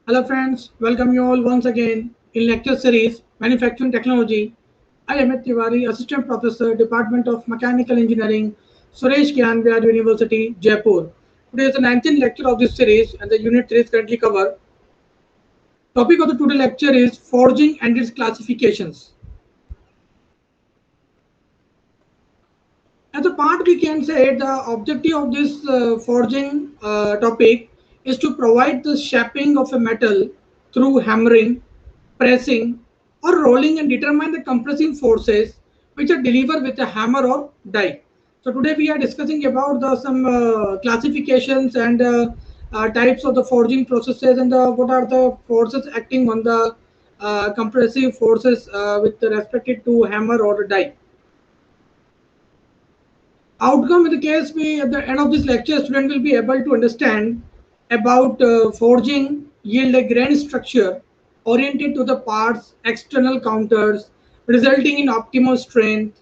Hello friends, welcome you all once again in lecture series Manufacturing Technology. I am Amit Tiwari, Assistant Professor, Department of Mechanical Engineering, Suresh Gyan Vyas University, Jaipur. Today is the 19th lecture of this series and the unit series currently cover. Topic of the today lecture is forging and its classifications. As a part, we can say the objective of this forging topic is to provide the shaping of a metal through hammering, pressing, or rolling and determine the compressive forces which are delivered with a hammer or die. So today we are discussing about some classifications and types of the forging processes and what are the forces acting on the compressive forces with respect to hammer or die. Outcome in the case we at the end of this lecture student will be able to understand about forging yield a grain structure oriented to the parts external counters resulting in optimal strength,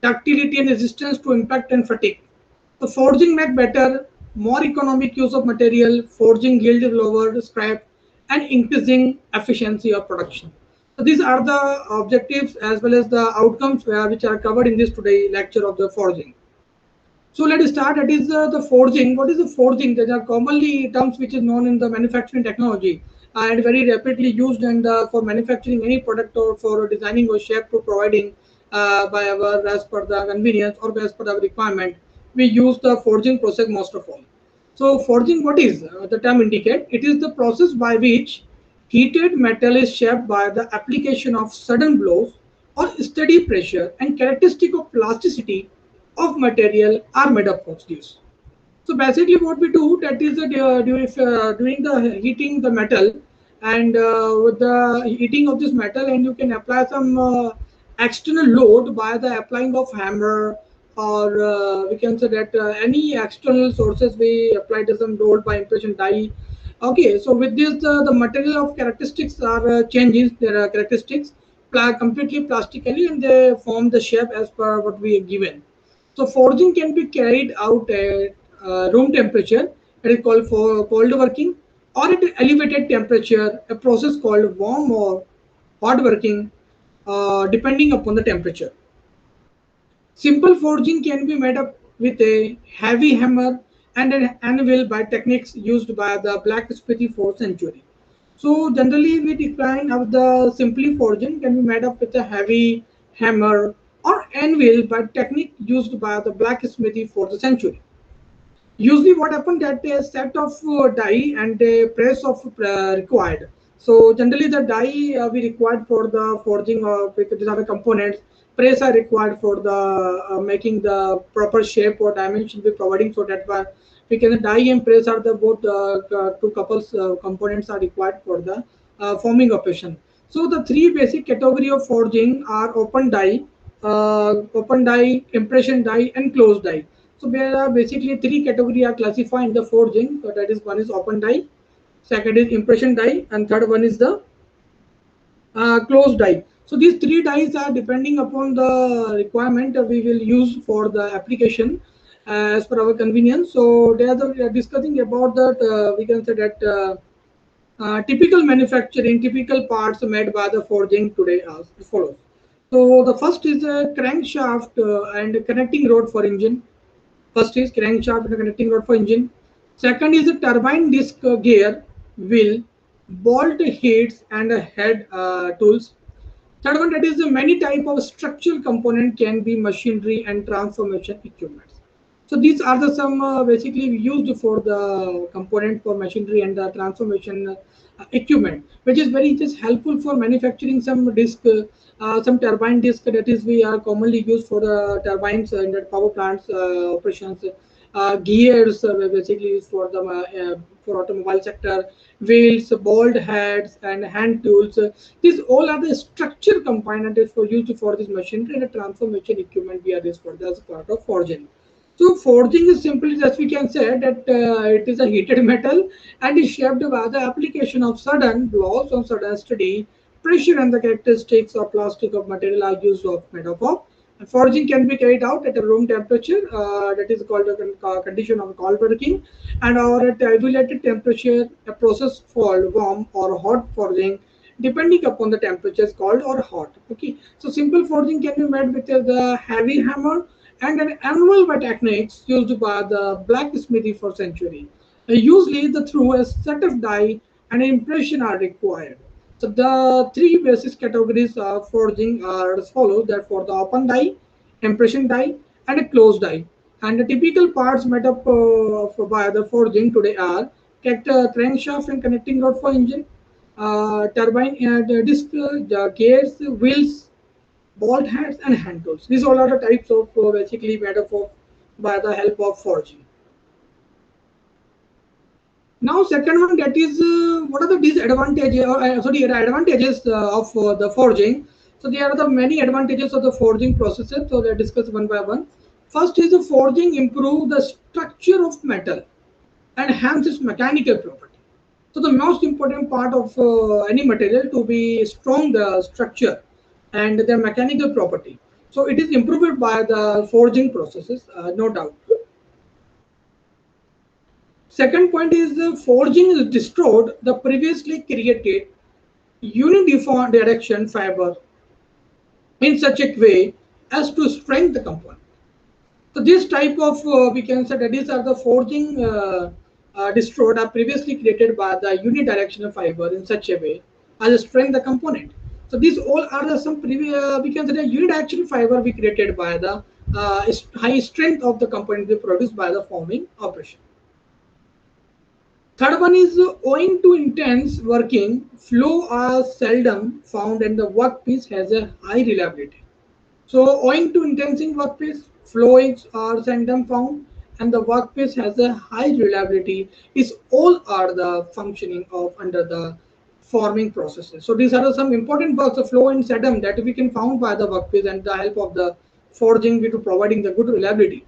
ductility and resistance to impact and fatigue. The forging make better more economic use of material, forging yield lower scrap and increasing efficiency of production. So these are the objectives as well as the outcomes which are covered in this today lecture of the forging. So let's start. That is the forging. What is the forging? There are commonly terms which is known in the manufacturing technology and very rapidly used and for manufacturing any product or for designing or shape to providing by our as per the convenience or as per the requirement. We use the forging process most of all. So forging, what is the term indicate? It is the process by which heated metal is shaped by the application of sudden blows or steady pressure and characteristic of plasticity of material are made of positives. So basically, what we do that is during the heating the metal and with the heating of this metal, and you can apply some external load by the applying of hammer or we can say that any external sources we apply to some load by impression die. Okay, so with this the material of characteristics are changes their characteristics completely plastically and they form the shape as per what we are given. So forging can be carried out at room temperature, it is called for cold working, or at elevated temperature, a process called warm or hot working, depending upon the temperature. Simple forging can be made up with a heavy hammer and an anvil by techniques used by the blacksmithy for century. So generally we define of the simply forging can be made up with a heavy hammer or anvil by technique used by the blacksmithy for the century. Usually what happened that a set of die and a press of required. So generally the die we required for the forging of these are the components. Press are required for the making the proper shape or dimension we providing so that we can die and press are the both two couples components are required for the forming operation. So the three basic category of forging are open die, impression die, and closed die. So there are basically three categories are classified in the forging. So that is one is open die, second is impression die, and third one is the closed die. So these three dies are depending upon the requirement we will use for the application as per our convenience. So they are we are discussing about that we can say that typical manufacturing, typical parts made by the forging today as follows. So the first is a crankshaft and a connecting rod for engine. First is crankshaft and a connecting rod for engine. Second is a turbine disc gear, wheel, bolt heads and head tools. Third one that is many type of structural component can be machinery and transformation equipment. So these are the some basically used for the component for machinery and the transformation equipment, which is very just helpful for manufacturing some disc, some turbine disc that is we are commonly used for the turbines and the power plants operations. Gears basically used for the for automobile sector, wheels, bald heads, and hand tools. These all are the structure components for used for this machinery and the transformation equipment. We are this for as part of forging. So forging is simply just we can say that it is a heated metal and is shaped by the application of sudden blows on sudden steady pressure and the characteristics of plastic of material are used of made up of Forging can be carried out at a room temperature, that is called a condition of cold working, and or at regulated temperature, a process called warm or hot forging, depending upon the temperature is called or hot. Okay, so simple forging can be made with the heavy hammer and an anvil by techniques used by the blacksmithy for century. Usually, the through a set of die and impression are required. So the three basic categories of forging are as follows: that for the open die, impression die, and a closed die. And the typical parts made up by the forging today are crankshaft and connecting rod for engine, turbine and disc, the gears, wheels, bolt heads, and hand tools. These all are the types of basically made up of by the help of forging. Now, second one, that is what are the disadvantages or sorry, the advantages of the forging. So there are the many advantages of the forging processes. So let's discuss one by one. First is the forging improve the structure of metal and enhance its mechanical property. So the most important part of any material to be strong the structure and the mechanical property. So it is improved by the forging processes, no doubt. Second point is the forging is destroyed the previously created uniform direction fiber in such a way as to strengthen the component. So this type of we can say that these are the forging destroyed are previously created by the unidirectional fiber in such a way as to strengthen the component. So these all are the some previous we can say the unidirectional fiber we created by the high strength of the component produced by the forming operation. Third one is owing to intense working, flow are seldom found and the workpiece has a high reliability. So owing to intense workpiece, flowings are seldom found and the workpiece has a high reliability. Is all are the functioning of under the forming processes. So these are some important works of flow and sedum that we can found by the workpiece and the help of the forging to providing the good reliability.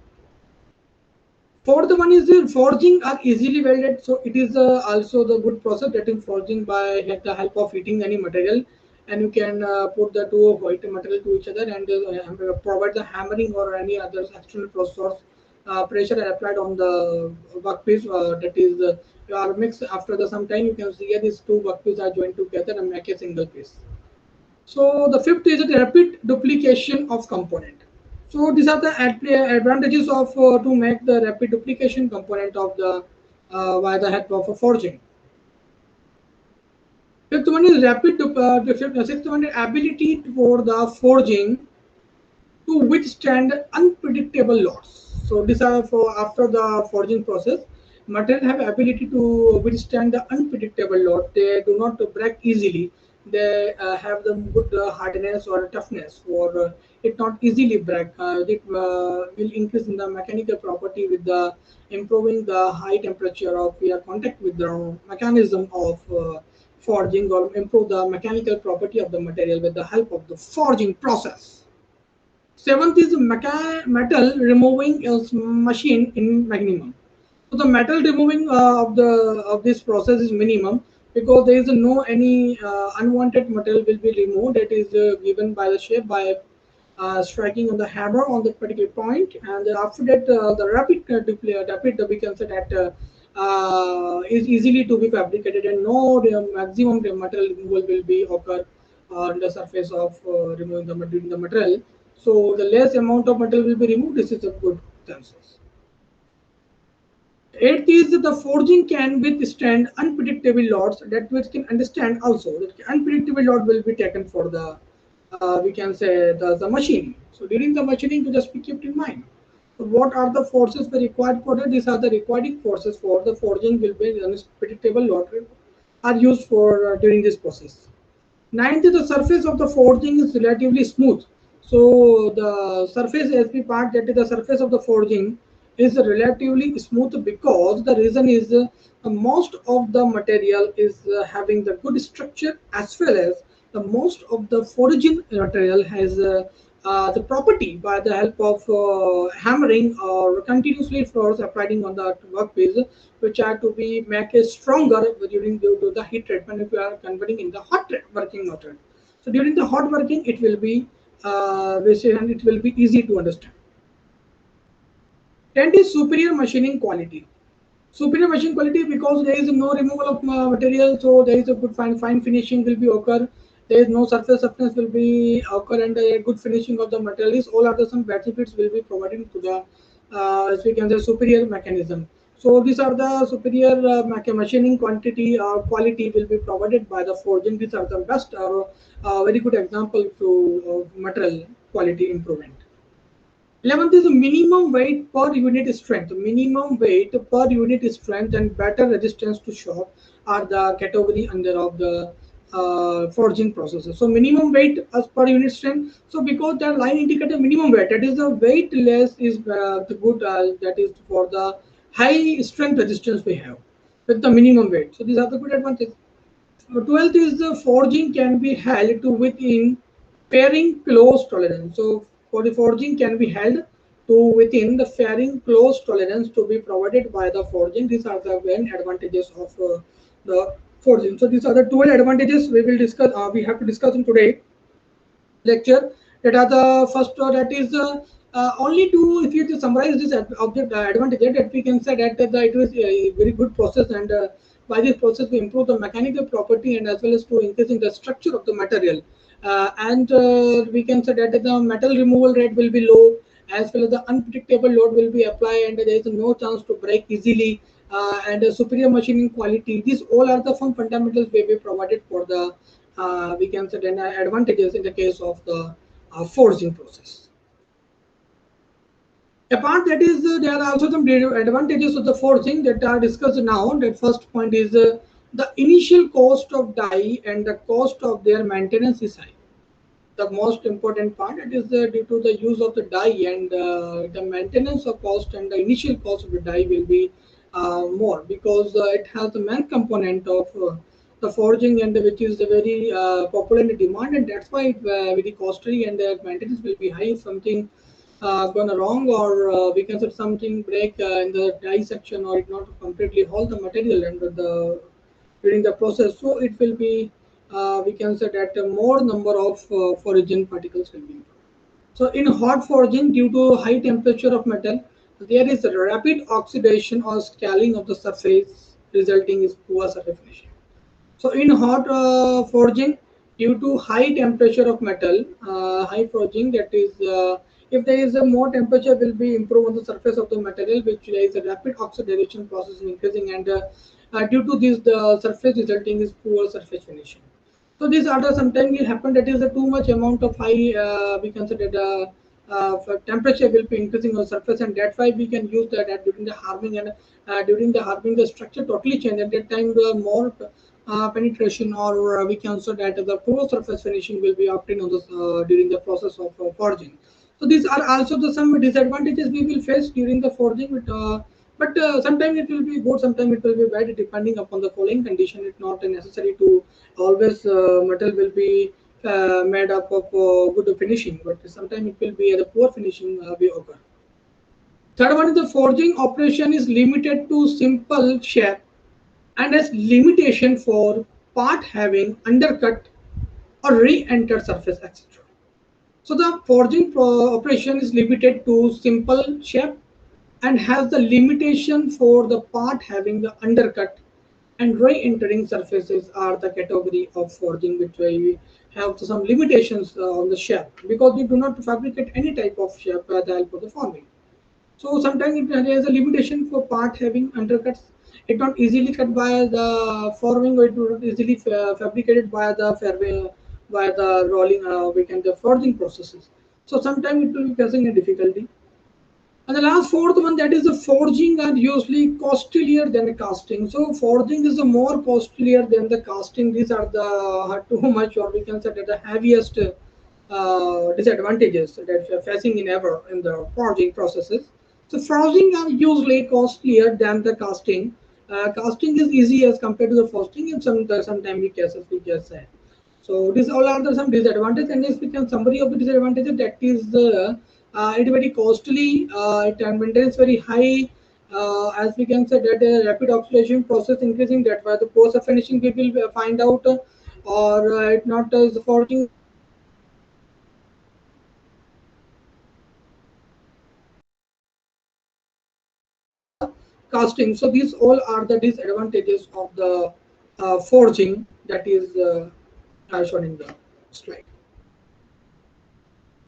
Fourth one is the forging are easily welded. So it is also the good process that is forging by the help of heating any material, and you can put the two white material to each other and provide the hammering or any other external process pressure applied on the workpiece. That is you are mixed after the some time. You can see here these two workpieces are joined together and make a single piece. So the fifth is the rapid duplication of component. So these are the advantages of to make the rapid duplication component of the by the help of a forging. Fifth one is sixth one is ability for the forging to withstand unpredictable loss. So these are for after the forging process, material have ability to withstand the unpredictable loss. They do not break easily. They have the good hardness or toughness for it not easily break. It will increase in the mechanical property with the improving the high temperature of your contact with the mechanism of forging or improve the mechanical property of the material with the help of the forging process. Seventh is metal removing machine in minimum. So the metal removing of this process is minimum because there is no any unwanted metal will be removed. That is given by the shape by striking on the hammer on that particular point, and after that the rapid we can say that is easily to be fabricated and no maximum metal removal will be occur on the surface of removing the material. So the less amount of metal will be removed. This is a good chances. Eighth is the forging can withstand unpredictable loads that which can understand also that unpredictable load will be taken for the we can say the machining. So during the machining, to just be kept in mind. So what are the forces required for that? These are the requiring forces for the forging will be unpredictable load are used for during this process. Ninth, the surface of the forging is relatively smooth. So the surface SP part, that is the surface of the forging, is relatively smooth because the reason is most of the material is having the good structure as well as the most of the forging material has the property by the help of hammering or continuously force applying on the workpiece, which are to be make it stronger during due to the heat treatment if you are converting in the hot working method. So during the hot working, it will be which and it will be easy to understand. 10th is superior machining quality. Superior machine quality because there is no removal of material, so there is a good fine finishing will be occur. There is no surface roughness will be occur, and a good finishing of the material. These all are the some benefits will be provided to the as we can say superior mechanism. So these are the superior machining quantity or quality will be provided by the forging. These are the best or very good example to material quality improvement. 11th is minimum weight per unit strength. Minimum weight per unit strength and better resistance to shock are the category under of the forging processes. So minimum weight as per unit strength. So because the line indicator minimum weight, that is the weight less is the good that is for the high strength resistance we have with the minimum weight. So these are the good advantages. 12th is the forging can be held to within fairing close tolerance. So for the forging can be held to within the fairing close tolerance to be provided by the forging. These are the main advantages of the forging. So these are the 12 advantages we will discuss. We have to discuss in today lecture. That are the first that is only to if you to summarize this object advantage that we can say that it is a very good process and by this process we improve the mechanical property and as well as to increasing the structure of the material and we can say that the metal removal rate will be low as well as the unpredictable load will be applied and there is no chance to break easily and superior machining quality. These all are the some fundamentals will be provided for the we can say then advantages in the case of the forging process. Apart that is there are also some advantages of the forging that are discussed now. That first point is the initial cost of die and the cost of their maintenance is high. The most important part it is due to the use of the die and the maintenance of cost and the initial cost of the die will be more because it has the main component of the forging and which is very popular in demand and that's why it very costly and the maintenance will be high if something gone wrong or we can say something break in the die section or it not completely hold the material and the during the process. So it will be, we can say that more number of foraging particles will be. So in hot forging, due to high temperature of metal, there is a rapid oxidation or scaling of the surface, resulting in poor surface finishing. So in hot forging, due to high temperature of metal, high forging that is, if there is a more temperature will be improved on the surface of the material, which there is a rapid oxidation process increasing and due to this the surface resulting is poor surface finishing. So these are the sometimes will happen that is a too much amount of high we consider the temperature will be increasing on surface and that's why we can use that during the hardening and during the hardening the structure totally change at that time the more penetration or we can also that the poor surface finishing will be obtained on this during the process of forging. So these are also the some disadvantages we will face during the forging but sometimes it will be good sometimes it will be bad depending upon the following condition. It's not necessary to always metal will be made up of good finishing but sometimes it will be the poor finishing will occur. Third one is the forging operation is limited to simple shape and has limitation for part having undercut or re-entered surface, etc. So the forging operation is limited to simple shape and has the limitation for the part having the undercut and re-entering surfaces are the category of forging which we have some limitations on the shape because we do not fabricate any type of shape by the help of the forming. So sometimes there is a limitation for part having undercuts. It not easily cut by the forming, or it not easily fabricated by the fairway, by the rolling, we can the forging processes. So sometimes it will be facing a difficulty. And the last fourth one that is the forging are usually costlier than the casting. So forging is the more costlier than the casting. These are the too much, or we can say that the heaviest disadvantages that we are facing in ever in the forging processes. So forging are usually costlier than the casting. Casting is easy as compared to the forging in sometimes cases we just said. So these all are the some disadvantages, and if we can summary of the disadvantages, that is it very costly, it maintenance very high, as we can say that rapid oxidation process increasing that by the process of finishing we will find out or it not as forging casting. So these all are the disadvantages of the forging that is shown in the slide.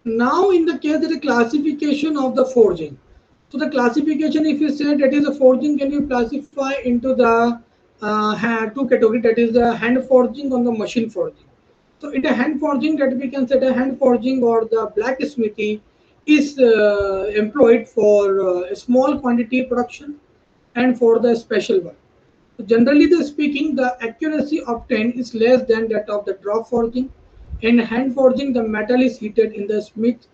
Now, in the case of the classification of the forging, so the classification, if you say that is a forging, can you classify into the two categories, that is the hand forging or the machine forging. So in the hand forging, that we can say the hand forging or the blacksmithy is employed for a small quantity production and for the special work. Generally speaking, the accuracy obtained is less than that of the drop forging. In hand forging, the metal is heated in the smith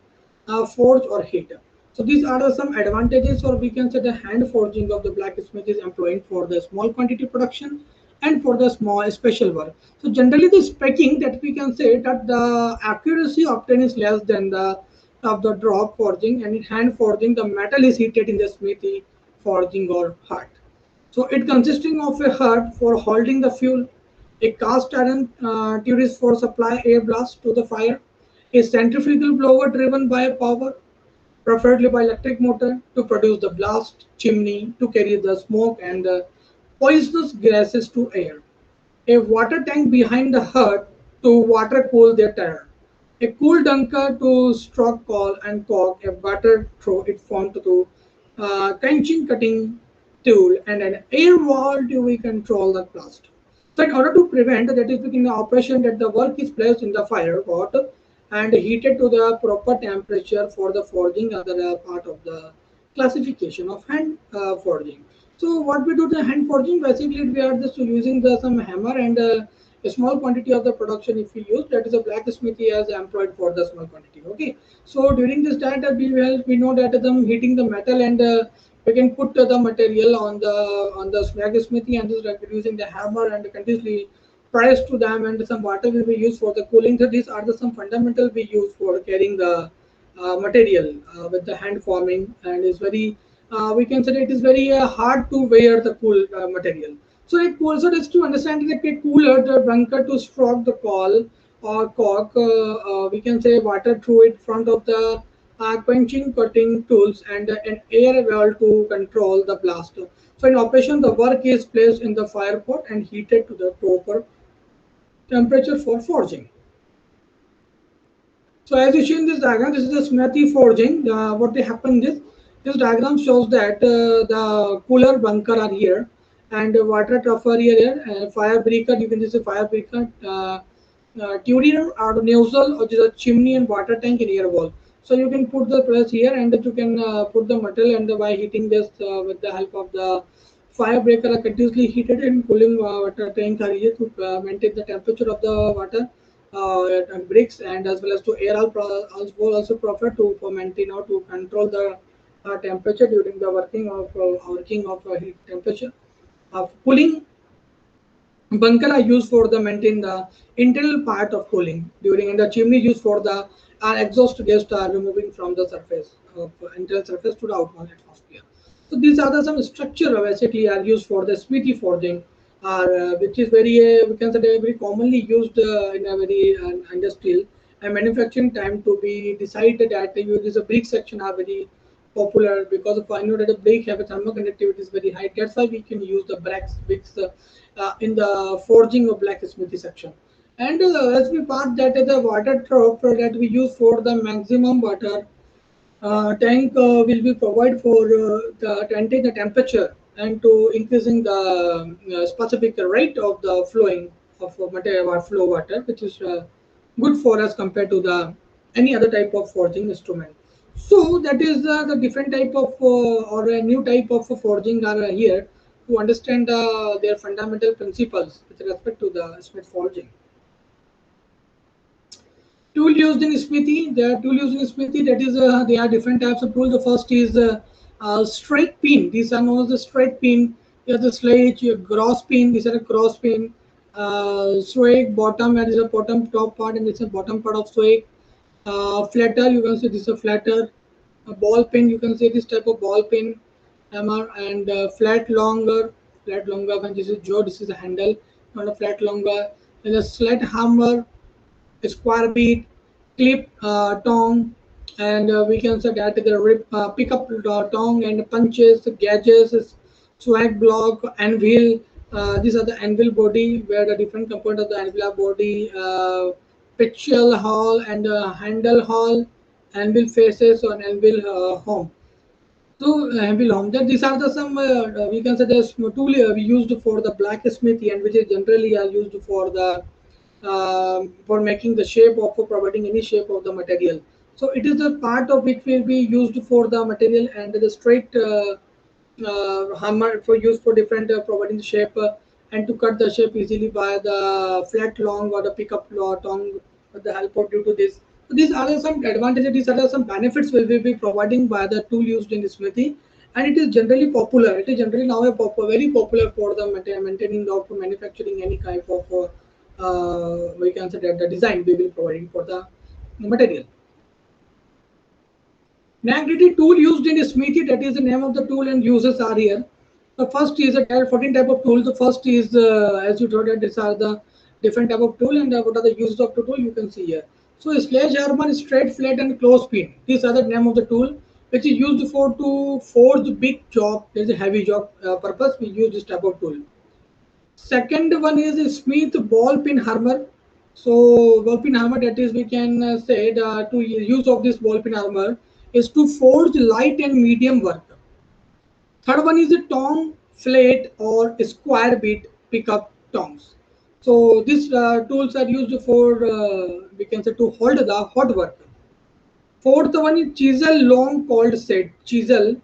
forge or heater. So these are some advantages, or we can say the hand forging of the blacksmith is employed for the small quantity production and for the small special work. So generally the speaking, that we can say that the accuracy obtained is less than the of the drop forging, and in hand forging the metal is heated in the smithy forging or heart. So it consisting of a hut for holding the fuel, a cast iron turret for supply air blast to the fire, a centrifugal blower driven by a power, preferably by electric motor, to produce the blast, chimney to carry the smoke and the poisonous gases to air, a water tank behind the hut to water cool their tire, a cool dunker to stroke coal and cork, a butter through it formed to tension cutting tool, and an air valve to we control the blast. So in order to prevent that is within the operation that the work is placed in the fire pot and heated to the proper temperature for the forging, other part of the classification of hand forging. So what we do the hand forging, basically we are just using the some hammer and a small quantity of the production if we use, that is a blacksmithy as employed for the small quantity. Okay, so during this time we know that them heating the metal and we can put the material on the blacksmithy and just using the hammer and continuously press to them, and some water will be used for the cooling. So these are the some fundamental we use for carrying the material with the hand forming, and is very we can say it is very hard to wear the cool material. So a cool, so just to understand that a cooler, the bunker to stroke the coal or cork, we can say water through it front of the quenching cutting tools and an air valve to control the blast. So in operation, the work is placed in the fire pot and heated to the proper temperature for forging. So as you see in this diagram, this is the smithy forging. What they happen is this diagram shows that the cooler bunker are here and water trough are here, fire breaker, you can see fire breaker, turret or nozzle, which is a chimney and water tank in air wall. So you can put the press here and you can put the metal, and by heating this with the help of the fire breaker are continuously heated and cooling water tank are here to maintain the temperature of the water bricks, and as well as to air also prefer to for maintain or to control the temperature during the working of heat temperature. Cooling bunker are used for the maintain the internal part of cooling during, and the chimney used for the exhaust gas are removing from the surface of internal surface to the outbound atmosphere. So these are the some structure basically are used for the smithy forging, which is very we can say very commonly used in a very industrial and manufacturing time to be decided that you use a brick section are very popular because of I know that the brick have a thermal conductivity is very high. That's why we can use the bricks in the forging of blacksmithy section. And as we part that the water trough that we use for the maximum water tank will be provided for the maintain the temperature and to increasing the specific rate of the flowing of material or flow water, which is good for us compared to the any other type of forging instrument. So that is the different type of or a new type of forging are here to understand their fundamental principles with respect to the smith forging. Tool used in smithy. The tool used in smithy, that is there are different types of tools. The first is straight pin. These are known as the straight pin. You have the sledge, you have cross pin. These are a cross pin. Swag bottom, that is a bottom top part, and this is a bottom part of swag. Flatter, you can say this is a flatter. A ball pin, you can say this type of ball pin. Hammer and flat longer. When this is jaw, this is a handle, not a flat longer. Then a sledge hammer, square beat, clip tongue, and we can say that the rip, pick up tongue and punches, gauges, swag block, anvil. These are the anvil body where the different component of the anvil are body, pitchel hall and handle hall, anvil faces or anvil home. So anvil home. Then these are the some we can say the tool we used for the blacksmithy and which is generally are used for making the shape of for providing any shape of the material. So it is the part of which will be used for the material and the straight hammer for use for different providing the shape and to cut the shape easily by the flat long or the pickup tongue with the help of due to this. So these are some advantages, these are some benefits will be providing by the tool used in smithy, and it is generally popular. It is generally now very popular for the maintaining of manufacturing any kind of we can say that the design we will providing for the material. Nagritty tool used in smithy, that is the name of the tool and uses are here. The first is a 14 type of tool. The first is, as you told that these are the different type of tool and what are the uses of the tool you can see here. So sledgehammer, straight, flat and clothespin. These are the name of the tool which is used for to forge big job. There is a heavy job purpose. We use this type of tool. Second one is a Smith ball pin hammer. So ball pin hammer, that is we can say the to use of this ball pin hammer is to forge light and medium work. Third one is a tong, flat or square bit pickup tongs. So these tools are used for we can say to hold the hot work. Fourth one is chisel long cold set. Chisel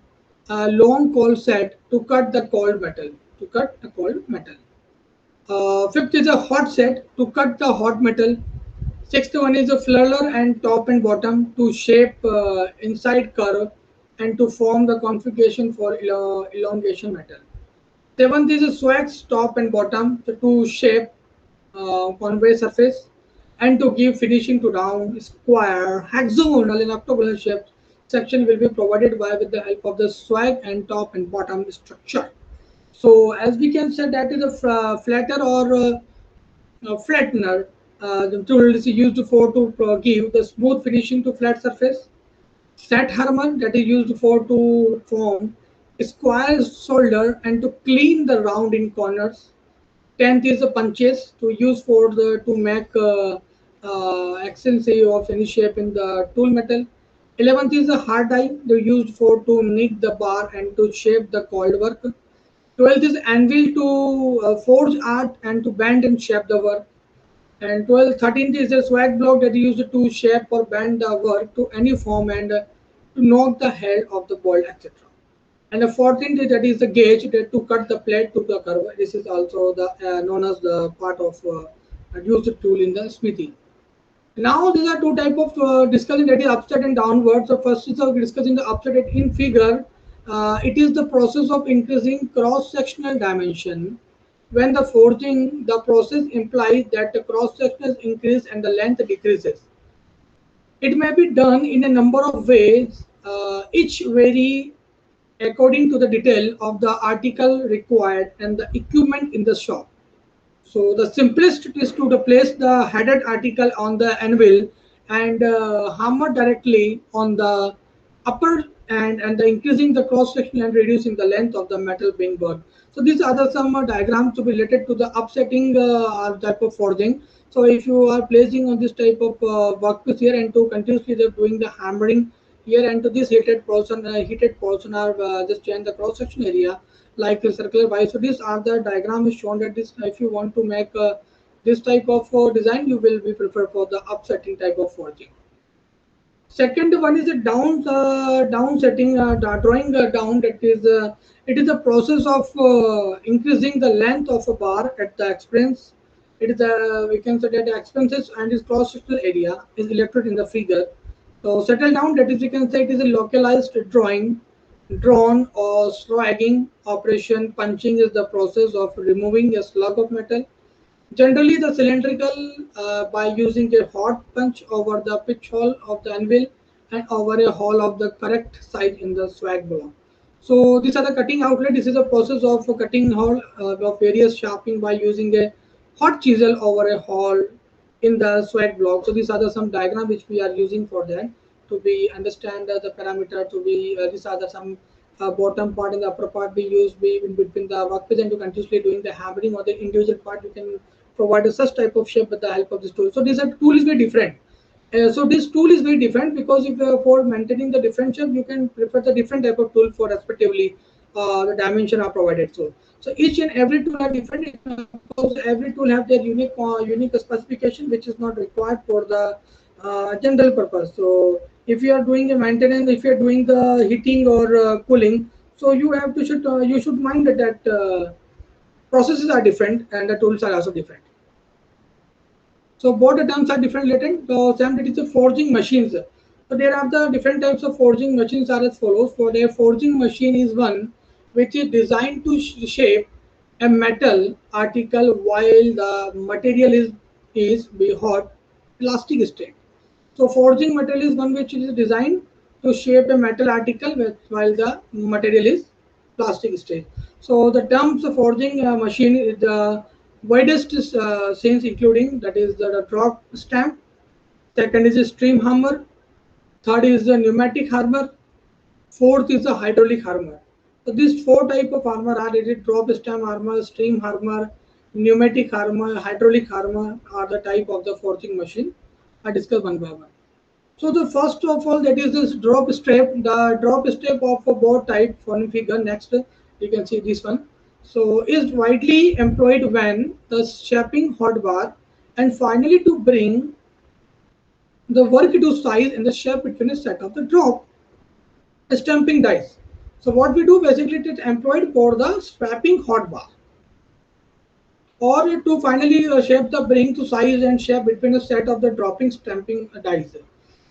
long cold set to cut the cold metal. To cut the cold metal. Fifth is a hot set to cut the hot metal. Sixth one is a furler and top and bottom to shape inside curve and to form the configuration for elongation metal. Seventh is a swags top and bottom to shape convey surface and to give finishing to round, square, hexagonal and octagonal shapes. Section will be provided by with the help of the swag and top and bottom structure. So as we can say that is a flatter or flattener. The tool is used for to give the smooth finishing to flat surface. Set hammer, that is used for to form square shoulder and to clean the round in corners. Tenth is the punches to use for the to make accents of any shape in the tool metal. 11th is the hard die, they used for to knead the bar and to shape the coiled work. 12th is anvil to forge art and to bend and shape the work. And 12th, 13th is a swag block that is used to shape or bend the work to any form and to knock the head of the bolt, etc. And the 14th is that is the gauge that to cut the plate to the curve. This is also the known as the part of used tool in the smithy. Now these are two type of discussing that is upside and downward. So first is discussing the upside in figure. It is the process of increasing cross-sectional dimension. When the forging, the process implies that the cross-sectional increase and the length decreases. It may be done in a number of ways, each vary according to the detail of the article required and the equipment in the shop. So the simplest is to place the headed article on the anvil and hammer directly on the upper and the increasing the cross section and reducing the length of the metal being worked. So these are the some diagrams to be related to the upsetting type of forging. So if you are placing on this type of workpiece here and to continuously they're doing the hammering here and to this heated portion are just change the cross section area like a circular wise. So these are the diagram is shown that this if you want to make this type of design, you will be preferred for the upsetting type of forging. Second one is a down setting, drawing down. That is, it is a process of increasing the length of a bar at the expense. It is we can say that the expenses and its cross sectional area is illustrated in the figure. So settle down. That is, we can say it is a localized drawing, drawn or swagging operation. Punching is the process of removing a slug of metal. Generally, the cylindrical by using a hot punch over the pitch hole of the anvil and over a hole of the correct side in the swag block. So these are the cutting outlet. This is a process of cutting hole of various sharpening by using a hot chisel over a hole in the swag block. So these are the some diagram which we are using for that to be understand the parameter to be these are the some bottom part and the upper part we use be in between the workpiece, and to continuously doing the hammering on the individual part, you can provide a such type of shape with the help of this tool. So this tool is very different. So this tool is very different because if for maintaining the different shape, you can prefer the different type of tool for respectively the dimension are provided. So each and every tool are different because every tool have their unique specification, which is not required for the general purpose. So if you are doing the maintenance, if you are doing the heating or cooling, so you have to you should mind that processes are different and the tools are also different. So both the terms are different related. So same that is the forging machines. So there are the different types of forging machines are as follows. For a forging machine is one which is designed to shape a metal article while the material is be hot plastic state. So forging material is one which is designed to shape a metal article while the material is plastic state. So the terms of forging machine is the widest sense, including that is the drop stamp. Second is a stream hammer. Third is the pneumatic hammer. Fourth is the hydraulic hammer. So these four type of hammer are it drop stamp hammer, stream hammer, pneumatic hammer, hydraulic hammer are the type of the forging machine. I discuss one by one. So the first of all, that is this drop strap. The drop strap of a board type for figure. Next, you can see this one. So is widely employed when the shaping hot bar, and finally to bring the work to size and the shape between a set of the drop stamping dies. So what we do basically, it is employed for the strapping hot bar, or to finally shape the bring to size and shape between a set of the dropping stamping dies.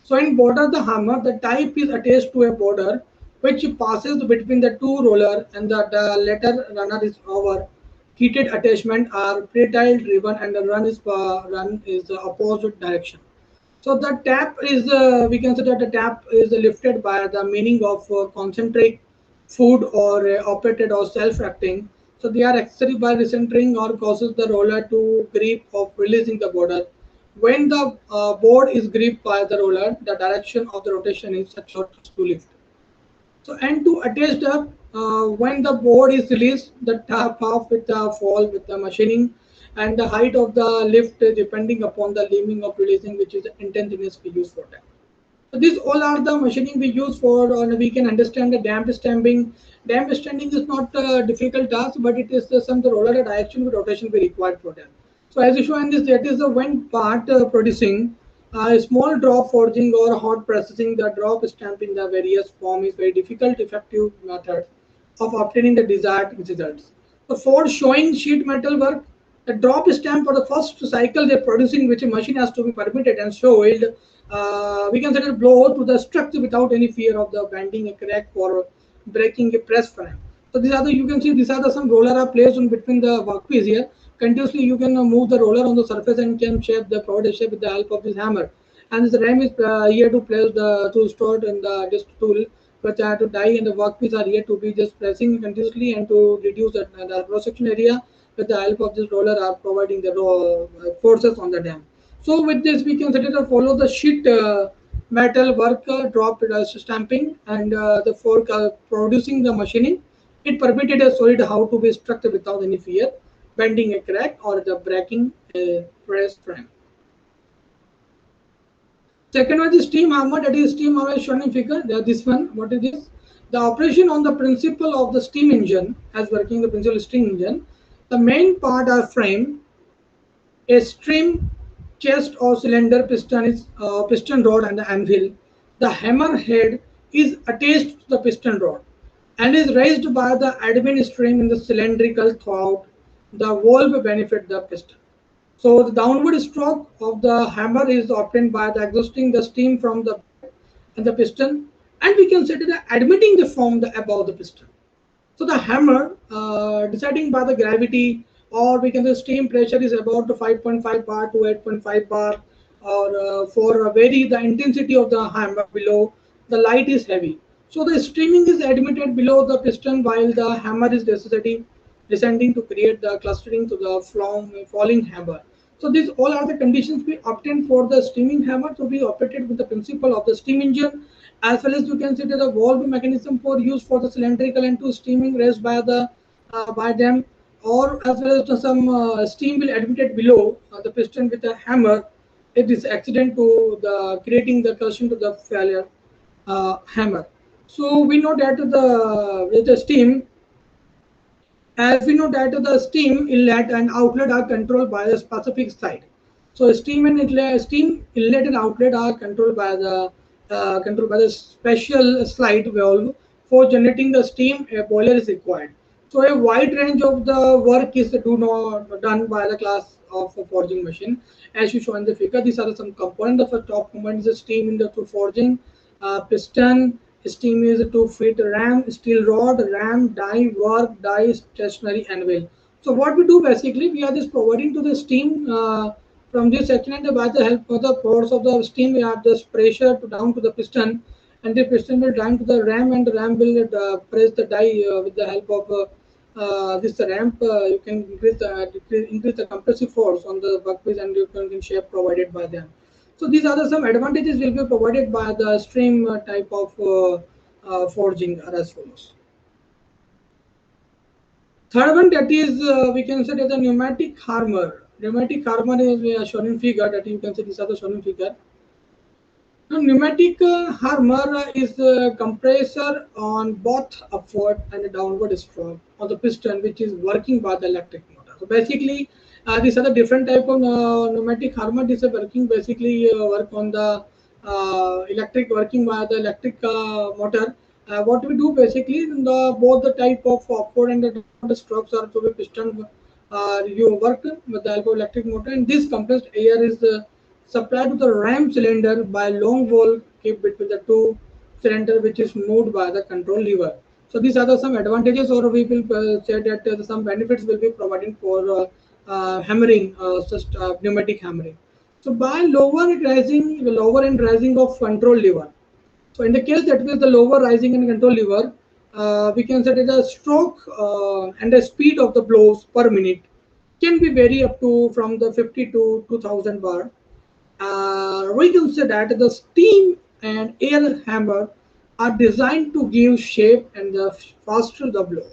So in border the hammer, the type is attached to a border which passes between the two roller, and the latter runner is over. Heated attachment are pre-dial driven, and the run is the opposite direction. So the tap is we can say that the tap is lifted by the meaning of concentric, food, or operated or self-acting. So they are accessory by recentering or causes the roller to grip of releasing the border. When the board is gripped by the roller, the direction of the rotation is such to lift. So and to attach the when the board is released, the top half with the fall with the machining, and the height of the lift depending upon the leaning of releasing, which is the intensiveness we use for that. So these all are the machining we use for, or we can understand the damped stamping. Damped stamping is not a difficult task, but it is some the roller direction with rotation we required for that. So as you show in this, that is the when part producing a small drop forging or hot processing, the drop stamping the various form is very difficult effective method of obtaining the desired results. So for showing sheet metal work, the drop stamp for the first cycle they're producing, which a machine has to be permitted and showed, we can set a blow to the structure without any fear of the bending a crack or breaking a press frame. So these are the, you can see these are the some roller are placed on between the workpiece here. Continuously you can move the roller on the surface and can shape the provide shape with the help of this hammer. And this ram is here to place the to store in the disc tool, but to die, and the workpiece are here to be just pressing continuously and to reduce the cross section area with the help of this roller are providing the forces on the dam. So with this, we can set it to follow the sheet metal work drop stamping and the fork producing the machining. It permitted a solid how to be structured without any fear, bending a crack or the breaking a press frame. Second one is steam hammer. That is steam hammer shown in figure. This one, what is this? The operation on the principle of the steam engine, as working the principle of steam engine. The main part are frame, a stream chest or cylinder piston is piston rod and the anvil. The hammer head is attached to the piston rod and is raised by the admin stream in the cylindrical throughout. The valve benefit the piston. So the downward stroke of the hammer is obtained by the exhausting the steam from the and the piston, and we can say that admitting the from the above the piston. So the hammer, deciding by the gravity, or we can say steam pressure is about 5.5 bar to 8.5 bar, or for vary the intensity of the hammer below, the light is heavy. So the streaming is admitted below the piston while the hammer is necessary descending to create the clustering to the falling hammer. So these all are the conditions we obtain for the steaming hammer to be operated with the principle of the steam engine, as well as you can see the valve mechanism for use for the cylindrical and to steaming raised by the by them, or as well as some steam will admitted below the piston with a hammer. It is accident to the creating the cushion to the failure hammer. So we know that the with the steam, as we know that the steam inlet and outlet are controlled by the specific side. So steam inlet and outlet are controlled by the special slide valve for generating the steam. A boiler is required. So a wide range of the work is done by the class of a forging machine, as you show in the figure. These are some components. The top component is the steam in the to forging, piston, steam is to fit ram, steel rod, ram, die, work, die, stationary anvil. So what we do basically, we are just providing to the steam from this section, and by the help of the force of the steam, we have this pressure to down to the piston, and the piston will down to the ram, and the ram will press the die with the help of this ramp. You can increase the compressive force on the workpiece, and you can shape provided by them. So these are some advantages will be provided by the stream type of forging are as follows. Third one, that is we can say that the pneumatic hammer. Pneumatic hammer is shown in figure, that you can see these are the shown in figure. Now, pneumatic hammer is a compressor on both upward and downward stroke on the piston, which is working by the electric motor. So basically, these are the different type of pneumatic hammer. This is working basically work on the electric working by the electric motor. What we do basically, in the both the type of upward and the downward strokes are to be piston. You work with the help of electric motor, and this compressed air is supplied to the ram cylinder by long valve kept between the two cylinder, which is moved by the control lever. So these are some advantages, or we will say that some benefits will be provided for hammering, just pneumatic hammering. So by lower and rising of control lever. So in the case that with the lower rising and control lever, we can set it a stroke and the speed of the blows per minute can be vary up to from the 50 to 2000 bar. We can say that the steam and air hammer are designed to give shape and the faster the blow.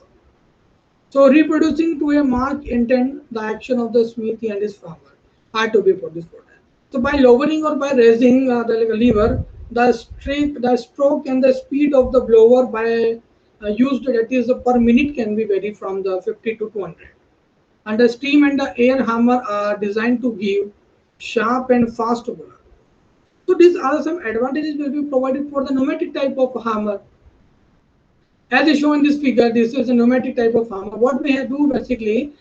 So reproducing to a mark intent the action of the smithy and his farmer are to be produced for that. So by lowering or by raising the lever, the stroke and the speed of the blower by used, that is per minute, can be vary from the 50 to 200. And the steam and the air hammer are designed to give sharp and fast blow. So these are some advantages will be provided for the pneumatic type of hammer. As is shown in this figure, this is a pneumatic type of hammer. What we have do basically,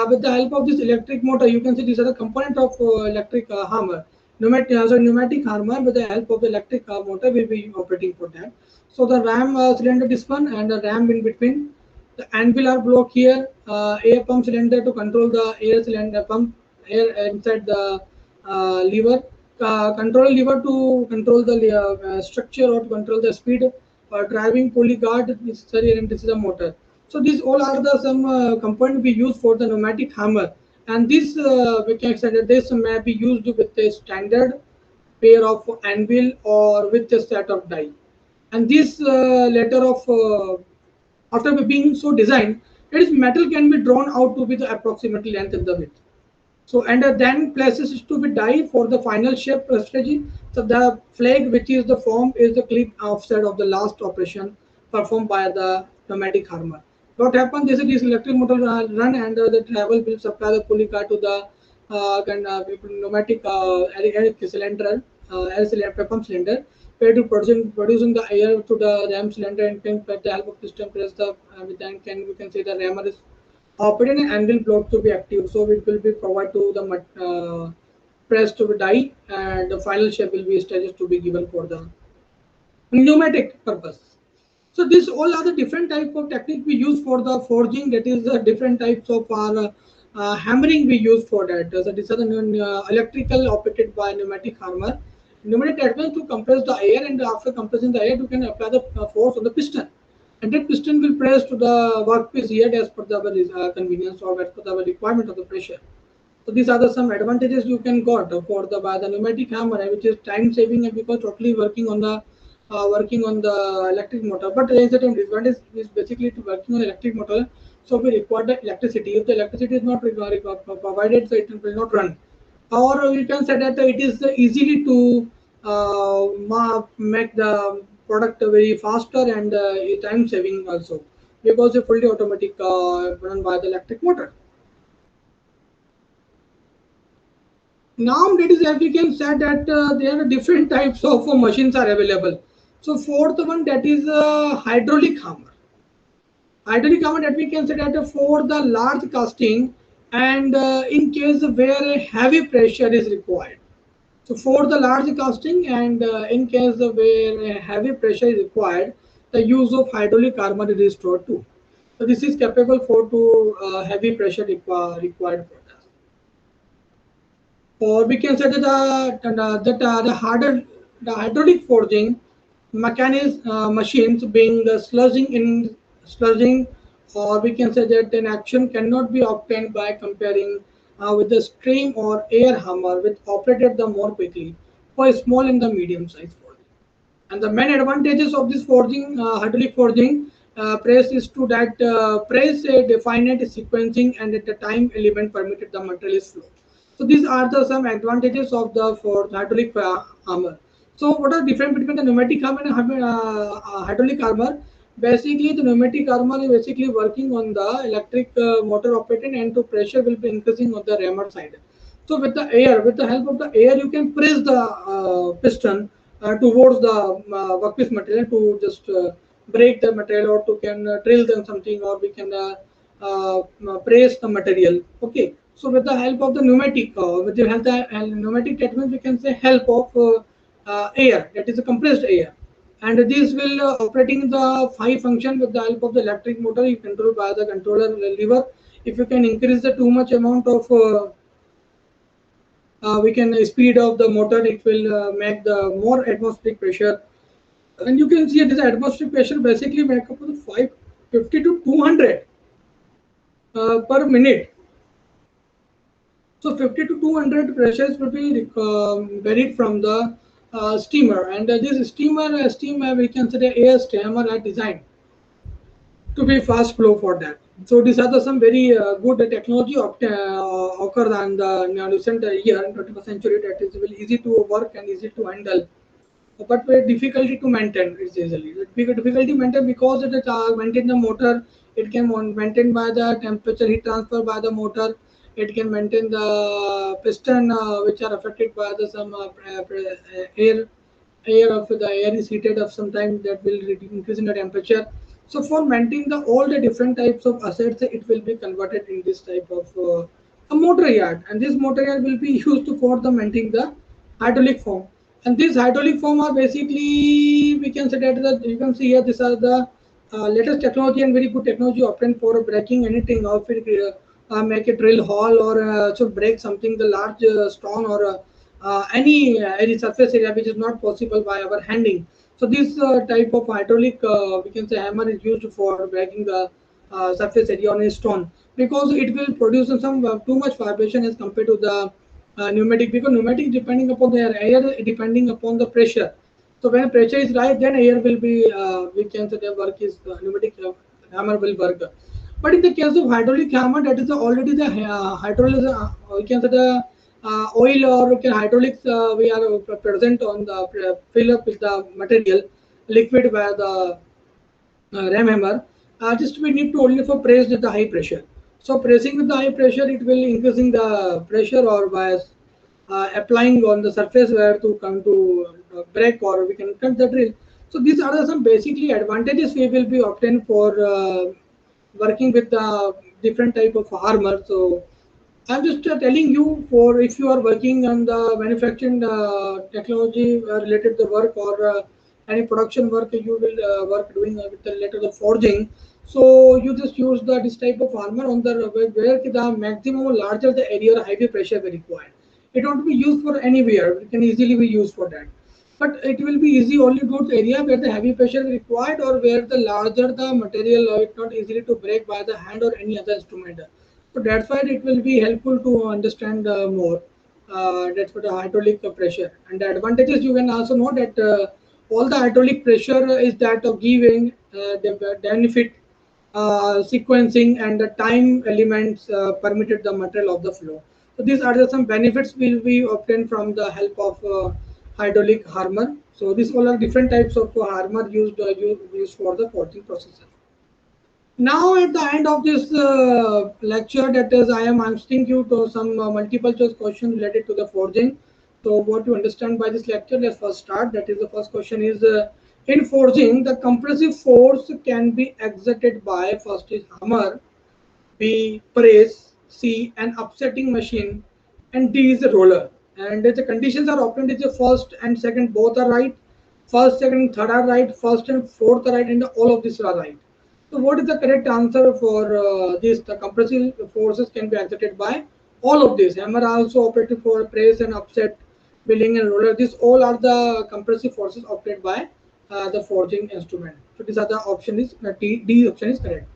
with the help of this electric motor, you can see these are the component of electric hammer. Pneumatic hammer with the help of the electric motor will be operating for that. So the ram cylinder this one, and the ram in between. The angular block here, air pump cylinder to control the air cylinder pump air inside the lever. Control lever to control the structure or to control the speed. Driving pulley guard necessary, and this is a motor. So these all are the some component we use for the pneumatic hammer, and this we can say that this may be used with a standard pair of anvil or with a set of die. And this letter of after being so designed, it is metal can be drawn out to be the approximately length of the width. So and then places is to be die for the final shape strategy. So the flag, which is the form, is the clip offset of the last operation performed by the pneumatic hammer. What happens is this electric motor run, and the travel will supply the pulley car to the pneumatic cylinder, air cylinder, pump cylinder, where to producing the air to the ram cylinder, and can with the help of piston press the then can we can say the rammer is operated an anvil block to be active, so it will be provided to the press to be die, and the final shape will be established to be given for the pneumatic purpose. So these all are the different type of technique we use for the forging. That is the different types of our hammering we use for that. So these are the electrical operated by pneumatic hammer. Pneumatic advance to compress the air, and after compressing the air, you can apply the force on the piston. And that piston will press to the workpiece here as per the convenience or as per the requirement of the pressure. So these are the some advantages you can got for the by the pneumatic hammer, which is time saving, and because totally working on the working on the electric motor. But there is a disadvantage is basically to working on electric motor. So we require the electricity. If the electricity is not provided, so it will not run. Or you can say that it is easily to make the product very faster and time saving also, because it's fully automatic run by the electric motor. Now that is as we can say that there are different types of machines are available. So fourth one, that is hydraulic hammer. Hydraulic hammer, that we can say that for the large casting and in case where a heavy pressure is required. So for the large casting and in case where a heavy pressure is required, the use of hydraulic hammer is restored too. So this is capable for to heavy pressure required for that. Or we can say that the hydraulic forging mechanism machines being the sludging, or we can say that an action cannot be obtained by comparing with the stream or air hammer, which operated the more quickly for small and the medium size forging. And the main advantages of this forging, hydraulic forging press, is to that press a definite sequencing and at the time element permitted the material is flow. So these are the some advantages of the for hydraulic hammer. So what are the difference between the pneumatic hammer and hydraulic hammer? Basically, the pneumatic hammer is basically working on the electric motor operated, and the pressure will be increasing on the rammer side. So with the air, with the help of the air, you can press the piston towards the workpiece material to just break the material, or to can drill them something, or we can press the material. Okay. So with the help of the pneumatic, with the help of the pneumatic, that means we can say help of air, that is a compressed air. And this will operating the five function with the help of the electric motor. You control by the controller lever. If you can increase the too much amount of we can speed of the motor, it will make the more atmospheric pressure. And you can see this atmospheric pressure basically make up of 550 to 200 per minute. So 50 to 200 pressures will be varied from the steamer, and this steam we can say the air steamer are designed to be fast flow for that. So these are the some very good technology occurred in the recent year in 21st century, that is very easy to work and easy to handle, but with difficulty to maintain. It's easily difficulty to maintain because it is maintain the motor. It can maintain by the temperature heat transfer by the motor. It can maintain the piston which are affected by the some air of the air is heated of sometimes, that will increase in the temperature. So for maintaining the all the different types of assets, it will be converted in this type of a motor yard, and this motor yard will be used for the maintaining the hydraulic form. And these hydraulic form are basically, we can say that you can see here, these are the latest technology and very good technology obtained for breaking anything, or if it, make a drill hole, or to break something the large stone, or any surface area which is not possible by our handing. So this type of hydraulic we can say hammer is used for breaking the surface area on a stone, because it will produce some too much vibration as compared to the pneumatic, because pneumatic depending upon the air depending upon the pressure. So when pressure is right, then air will be we can say the work is pneumatic hammer will work. But in the case of hydraulic hammer, that is already the hydraulic we can say the oil, or we can hydraulics we are present on the fill up with the material liquid by the ram hammer. Just we need to only for press with the high pressure. So pressing with the high pressure, it will increasing the pressure, or by applying on the surface where to come to break, or we can cut the drill. So these are the some basically advantages we will be obtained for working with the different type of armor. So I'm just telling you, for if you are working on the manufacturing technology related to work, or any production work you will work doing with the related to forging. So you just use this type of armor on the where the maximum larger the area or heavy pressure will required. It won't be used for anywhere. It can easily be used for that. But it will be easy only to area where the heavy pressure is required, or where the larger the material it's not easily to break by the hand or any other instrument. So that's why it will be helpful to understand more. That's what the hydraulic pressure, and the advantages you can also know that all the hydraulic pressure is that of giving the benefit sequencing and the time elements permitted the material of the flow. So these are the some benefits will be obtained from the help of hydraulic harmer. So these all are different types of harmer used for the forging process. Now at the end of this lecture, that is, I am asking you to some multiple choice questions related to the forging. So what you understand by this lecture, let's first start. That is, the first question is, in forging, the compressive force can be exerted by, first is hammer, B, press, C, an upsetting machine, and D is a roller. And the conditions are obtained is the first and second both are right, first, second, third are right, first and fourth are right, and all of these are right. So what is the correct answer for this? The compressive forces can be exerted by all of these. Hammer also operated for press and upset, milling and roller. These all are the compressive forces operated by the forging instrument. So these are the option is D option is correct.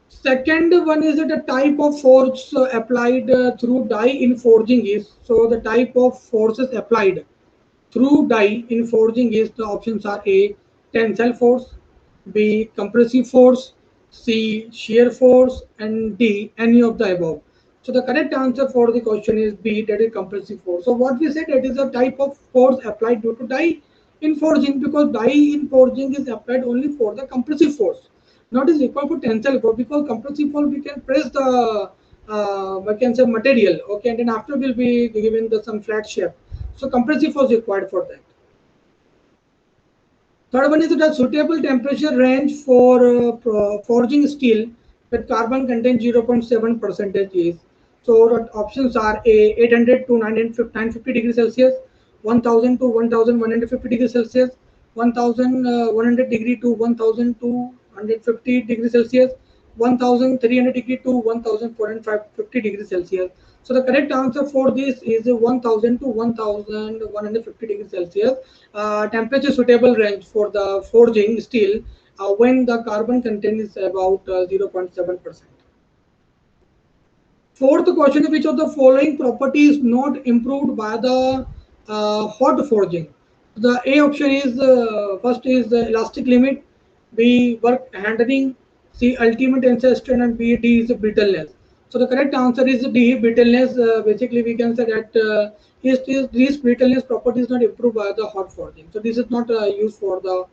Second one is that the type of force applied through die in forging is, so the type of forces applied through die in forging is, the options are A, tensile force, B, compressive force, C, shear force, and D, any of the above. So the correct answer for the question is B, that is compressive force. So what we said, that is a type of force applied due to die in forging, because die in forging is applied only for the compressive force, not is equal to tensile force, because compressive force we can press the we can say material, okay, and then after will be given the some flat shape. So compressive force required for that. Third one is the suitable temperature range for forging steel with carbon content 0.7 percentage is. So the options are A, 800 to 950 degrees Celsius, 1000 to 1150 degrees Celsius, 1100 degree to 1250 degrees Celsius, 1300 degree to 1450 degrees Celsius. So the correct answer for this is 1000 to 1150 degrees Celsius. Temperature suitable range for the forging steel when the carbon content is about 0.7%. Fourth question, which of the following property is not improved by the hot forging? The A option is first is the elastic limit, B work handling, C ultimate tensile strength, and B D is brittleness. So the correct answer is D, brittleness. Basically, we can say that this brittleness property is not improved by the hot forging. So this is not used for the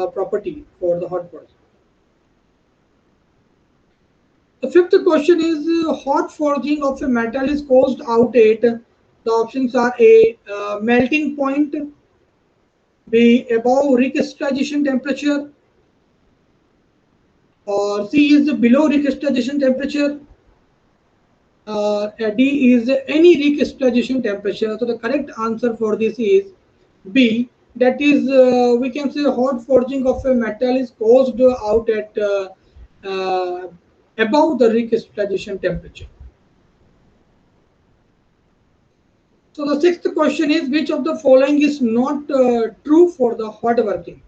property for the hot forging. The fifth question is hot forging of a metal is caused out at, the options are A, melting point, B, above recrystallization temperature, or C is below recrystallization temperature, D is any recrystallization temperature. So the correct answer for this is B, that is we can say hot forging of a metal is caused out at uh, above the recrystallization temperature. So the sixth question is, which of the following is not true for the hot working?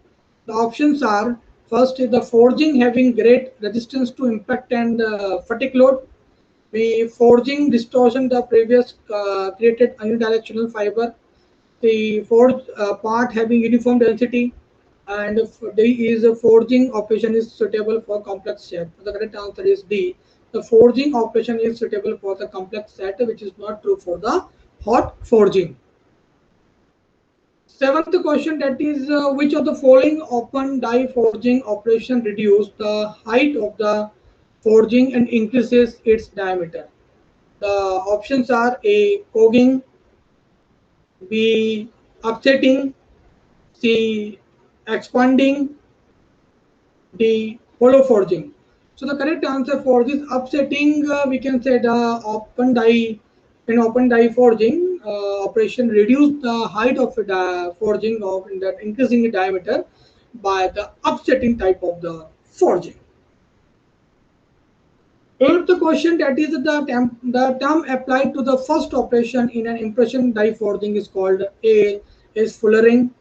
The options are, first is the forging having great resistance to impact and fatigue load. The forging distortion the previous created unidirectional fiber. The forged part having uniform density. And D is a forging operation is suitable for complex shape. The correct answer is D. The forging operation is suitable for the complex set, which is not true for the hot forging. Seventh question, that is which of the following open die forging operation reduce the height of the forging and increases its diameter? The options are A, cogging, B, upsetting, C, expanding, D, hollow forging. So the correct answer for this upsetting, we can say the open die, in open die forging operation reduce the height of the forging of that increasing the diameter by the upsetting type of the forging. Eighth question, that is the term applied to the first operation in an impression die forging is called A is fullering,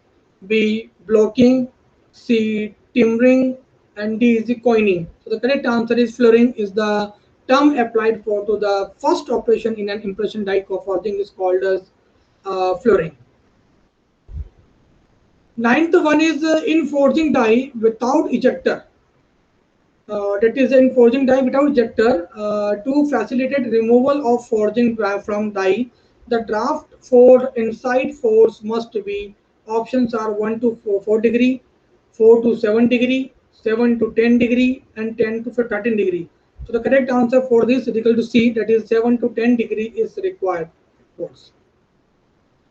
B blocking, C timbering, and D is the coining. So the correct answer is fullering is the term applied for to the first operation in an impression die forging is called as fullering. Ninth one is in forging die without ejector. That is in forging die without ejector to facilitate removal of forging from die. The draft for inside force must be, options are 1 to 4 degree, 4 to 7 degree, 7 to 10 degree, and 10 to 13 degree. So the correct answer for this is equal to C, that is 7 to 10 degree is required force.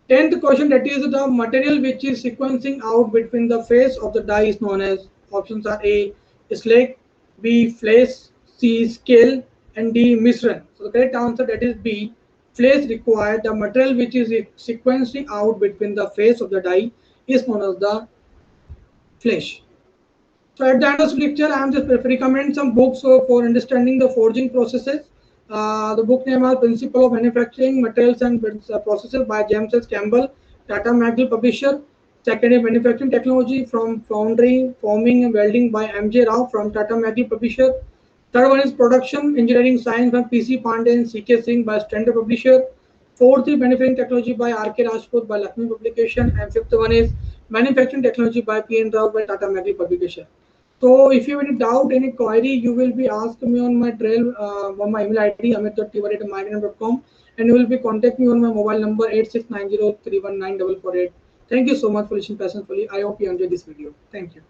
10th question, that is the material which is sequencing out between the face of the die is known as, options are A, slag, B, flash, C, scale, and D, misran. So the correct answer, that is B, flash required. The material which is sequencing out between the face of the die is known as the flash. So at the end of the lecture, I am just recommend some books for understanding the forging processes. The book name is Principle of Manufacturing Materials and Processes by James S. Campbell, Tata McGill publisher. Second is Manufacturing Technology from Foundry, Forming and Welding by M.J. Rao from Tata McGill publisher. Third one is Production Engineering Science by P.C. Pandey and C.K. Singh by Standard publisher. Fourth is Manufacturing Technology by R.K. Rajput by Lakshmi publication. And fifth one is Manufacturing Technology by P.N. Rao by Tata McGill publication. So if you have any doubt, any query, you will be asked me on my trail, on my email ID, amit.tiwari@mygram.com, and you will be contacting me on my mobile number 8690319448. Thank you so much for listening patiently. I hope you enjoyed this video. Thank you.